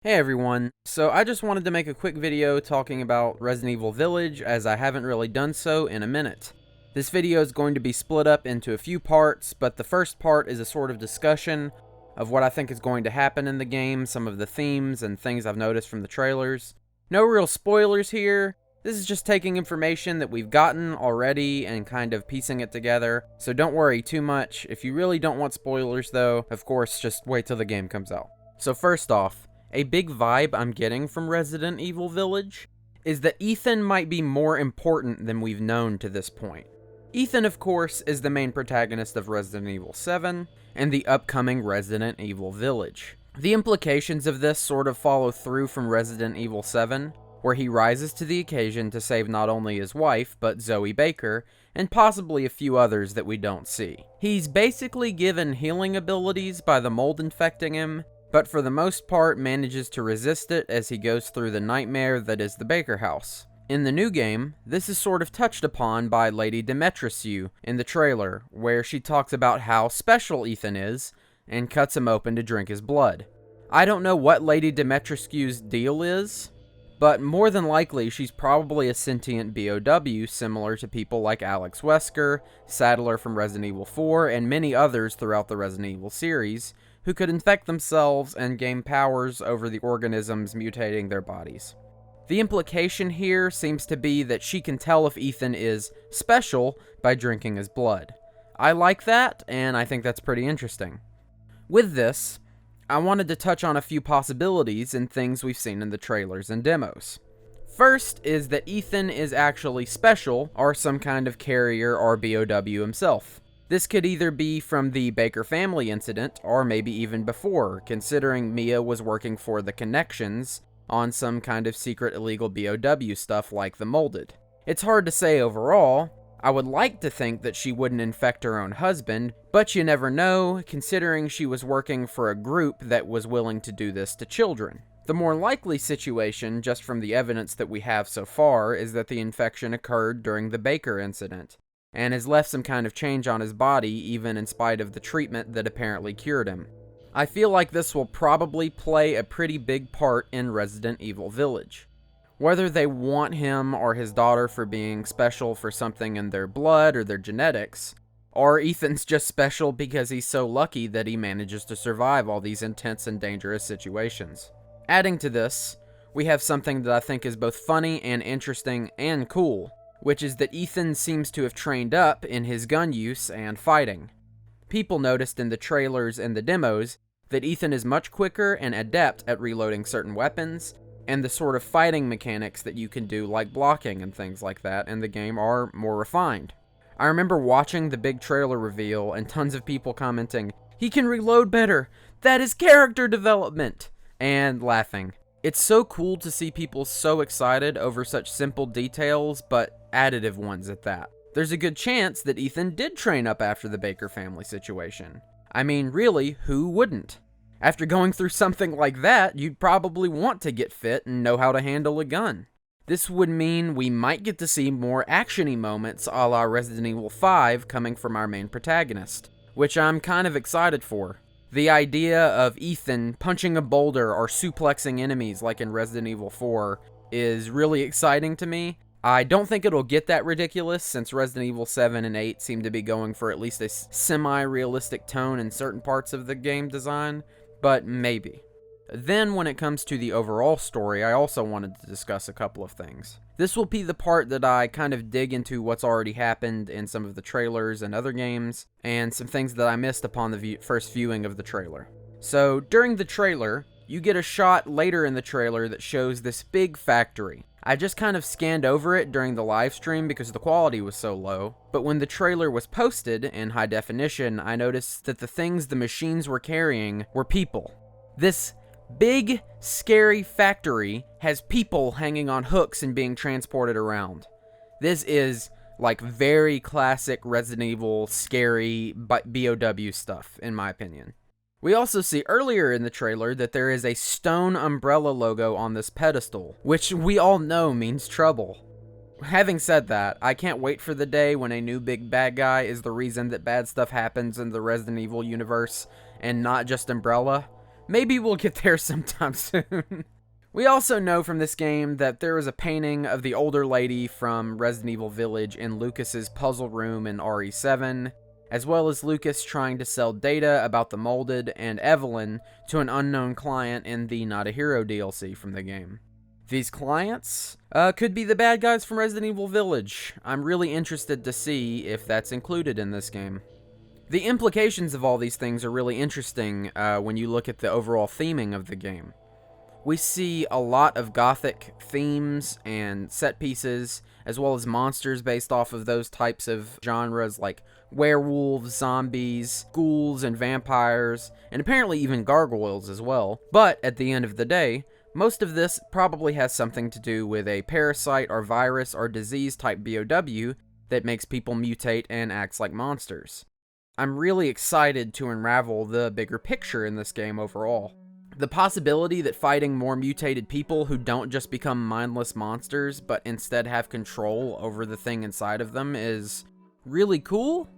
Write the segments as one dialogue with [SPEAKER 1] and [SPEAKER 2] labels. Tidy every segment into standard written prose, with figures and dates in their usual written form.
[SPEAKER 1] Hey everyone, so I just wanted to make a quick video talking about Resident Evil Village as I haven't really done so in a minute. This video is going to be split up into a few parts, but the first part is a sort of discussion of what I think is going to happen in the game, some of the themes and things I've noticed from the trailers. No real spoilers here, this is just taking information that we've gotten already and kind of piecing it together, so don't worry too much. If you really don't want spoilers though, of course just wait till the game comes out. So first off, a big vibe I'm getting from Resident Evil Village is that Ethan might be more important than we've known to this point. Ethan, of course, is the main protagonist of Resident Evil 7 and the upcoming Resident Evil Village. The implications of this sort of follow through from Resident Evil 7, where he rises to the occasion to save not only his wife, but Zoe Baker, and possibly a few others that we don't see. He's basically given healing abilities by the mold infecting him, but for the most part manages to resist it as he goes through the nightmare that is the Baker house. In the new game, this is sort of touched upon by Lady Dimitrescu in the trailer, where she talks about how special Ethan is, and cuts him open to drink his blood. I don't know what Lady Dimitrescu's deal is, but more than likely she's probably a sentient BOW similar to people like Alex Wesker, Sadler from Resident Evil 4, and many others throughout the Resident Evil series, who could infect themselves and gain powers over the organisms mutating their bodies. The implication here seems to be that she can tell if Ethan is special by drinking his blood. I like that, and I think that's pretty interesting. With this, I wanted to touch on a few possibilities and things we've seen in the trailers and demos. First is that Ethan is actually special, or some kind of carrier or BOW himself. This could either be from the Baker family incident, or maybe even before, considering Mia was working for the Connections on some kind of secret illegal BOW stuff like the Molded. It's hard to say overall. I would like to think that she wouldn't infect her own husband, but you never know, considering she was working for a group that was willing to do this to children. The more likely situation, just from the evidence that we have so far, is that the infection occurred during the Baker incident, and has left some kind of change on his body even in spite of the treatment that apparently cured him. I feel like this will probably play a pretty big part in Resident Evil Village. Whether they want him or his daughter for being special for something in their blood or their genetics, or Ethan's just special because he's so lucky that he manages to survive all these intense and dangerous situations. Adding to this, we have something that I think is both funny and interesting and cool, which is that Ethan seems to have trained up in his gun use and fighting. People noticed in the trailers and the demos that Ethan is much quicker and adept at reloading certain weapons, and the sort of fighting mechanics that you can do like blocking and things like that in the game are more refined. I remember watching the big trailer reveal and tons of people commenting, "He can reload better! That is character development!" and laughing. It's so cool to see people so excited over such simple details, but additive ones at that. There's a good chance that Ethan did train up after the Baker family situation. I mean, really, who wouldn't? After going through something like that, you'd probably want to get fit and know how to handle a gun. This would mean we might get to see more action-y moments a la Resident Evil 5 coming from our main protagonist, which I'm kind of excited for. The idea of Ethan punching a boulder or suplexing enemies like in Resident Evil 4 is really exciting to me. I don't think it'll get that ridiculous since Resident Evil 7 and 8 seem to be going for at least a semi-realistic tone in certain parts of the game design, but maybe. Then when it comes to the overall story, I also wanted to discuss a couple of things. This will be the part that I kind of dig into what's already happened in some of the trailers and other games, and some things that I missed upon the first viewing of the trailer. So during the trailer, you get a shot later in the trailer that shows this big factory. I just kind of scanned over it during the live stream because the quality was so low, but when the trailer was posted in high definition, I noticed that the things the machines were carrying were people. This big, scary factory has people hanging on hooks and being transported around. This is like very classic Resident Evil scary BOW stuff, in my opinion. We also see earlier in the trailer that there is a stone umbrella logo on this pedestal, which we all know means trouble. Having said that, I can't wait for the day when a new big bad guy is the reason that bad stuff happens in the Resident Evil universe, and not just Umbrella. Maybe we'll get there sometime soon. We also know from this game that there is a painting of the older lady from Resident Evil Village in Lucas's puzzle room in RE7, as well as Lucas trying to sell data about the Molded and Evelyn to an unknown client in the Not a Hero DLC from the game. These clients could be the bad guys from Resident Evil Village. I'm really interested to see if that's included in this game. The implications of all these things are really interesting when you look at the overall theming of the game. We see a lot of gothic themes and set pieces, as well as monsters based off of those types of genres like werewolves, zombies, ghouls, and vampires, and apparently even gargoyles as well. But at the end of the day, most of this probably has something to do with a parasite or virus or disease type BOW that makes people mutate and acts like monsters. I'm really excited to unravel the bigger picture in this game overall. The possibility that fighting more mutated people who don't just become mindless monsters, but instead have control over the thing inside of them is really cool,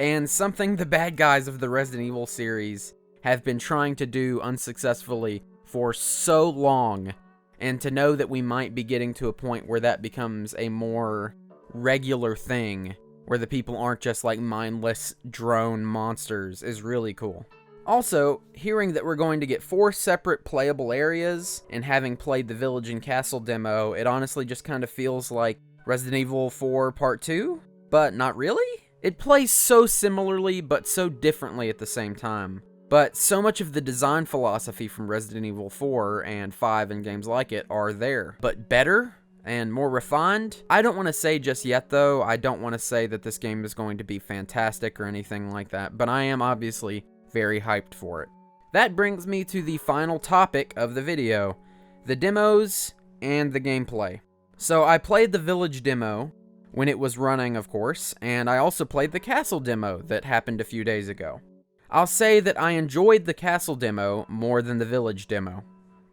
[SPEAKER 1] and something the bad guys of the Resident Evil series have been trying to do unsuccessfully for so long, and to know that we might be getting to a point where that becomes a more regular thing, where the people aren't just like mindless drone monsters, is really cool. Also, hearing that we're going to get 4 separate playable areas, and having played the Village and Castle demo, it honestly just kind of feels like Resident Evil 4 Part 2? But not really? It plays so similarly, but so differently at the same time. But so much of the design philosophy from Resident Evil 4 and 5 and games like it are there. But better? And more refined? I don't want to say just yet though. I don't want to say that this game is going to be fantastic or anything like that, but I am obviously very hyped for it. That brings me to the final topic of the video, the demos and the gameplay. So I played the Village demo when it was running, of course, and I also played the Castle demo that happened a few days ago. I'll say that I enjoyed the Castle demo more than the Village demo.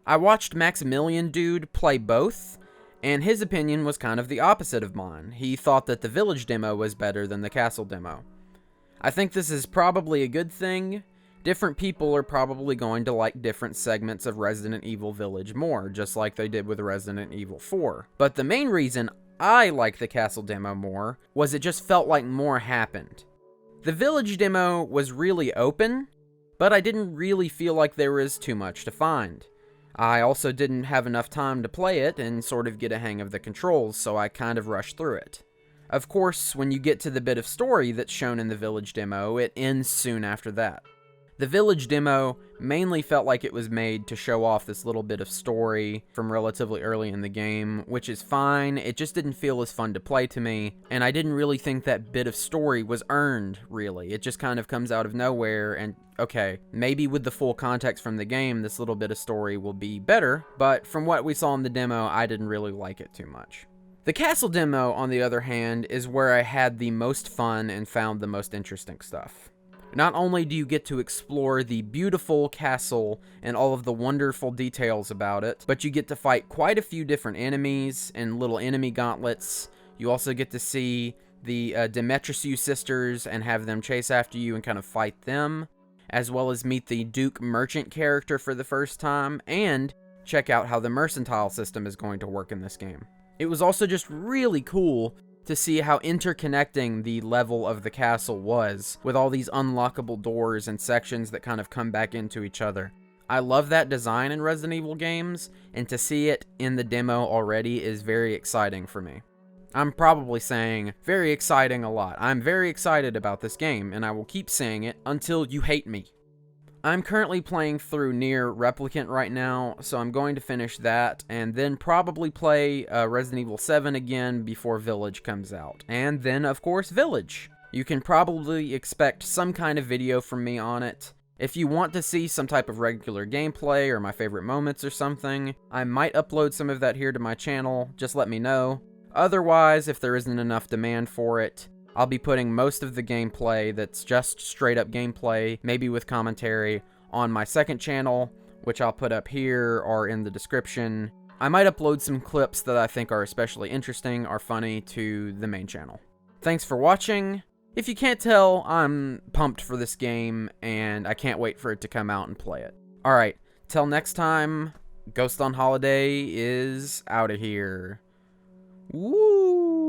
[SPEAKER 1] I watched Maximilian Dude play both, and his opinion was kind of the opposite of mine. He thought that the Village demo was better than the Castle demo. I think this is probably a good thing. Different people are probably going to like different segments of Resident Evil Village more, just like they did with Resident Evil 4. But the main reason I like the Castle demo more was it just felt like more happened. The Village demo was really open, but I didn't really feel like there was too much to find. I also didn't have enough time to play it and sort of get a hang of the controls, so I kind of rushed through it. Of course, when you get to the bit of story that's shown in the Village demo, it ends soon after that. The Village demo mainly felt like it was made to show off this little bit of story from relatively early in the game, which is fine. It just didn't feel as fun to play to me, and I didn't really think that bit of story was earned, really. It just kind of comes out of nowhere, and okay, maybe with the full context from the game, this little bit of story will be better, but from what we saw in the demo, I didn't really like it too much. The Castle demo, on the other hand, is where I had the most fun and found the most interesting stuff. Not only do you get to explore the beautiful castle and all of the wonderful details about it, but you get to fight quite a few different enemies and little enemy gauntlets. You also get to see the Demetriou sisters and have them chase after you and kind of fight them, as well as meet the Duke Merchant character for the first time, and check out how the mercantile system is going to work in this game. It was also just really cool to see how interconnecting the level of the castle was, with all these unlockable doors and sections that kind of come back into each other. I love that design in Resident Evil games, and to see it in the demo already is very exciting for me. I'm probably saying very exciting a lot. I'm very excited about this game, and I will keep saying it until you hate me. I'm currently playing through Nier Replicant right now, so I'm going to finish that, and then probably play Resident Evil 7 again before Village comes out. And then, of course, Village. You can probably expect some kind of video from me on it. If you want to see some type of regular gameplay or my favorite moments or something, I might upload some of that here to my channel, just let me know. Otherwise, if there isn't enough demand for it, I'll be putting most of the gameplay that's just straight up gameplay, maybe with commentary, on my second channel, which I'll put up here or in the description. I might upload some clips that I think are especially interesting or funny to the main channel. Thanks for watching. If you can't tell, I'm pumped for this game, and I can't wait for it to come out and play it. Alright, till next time, Ghost on Holiday is out of here. Woo!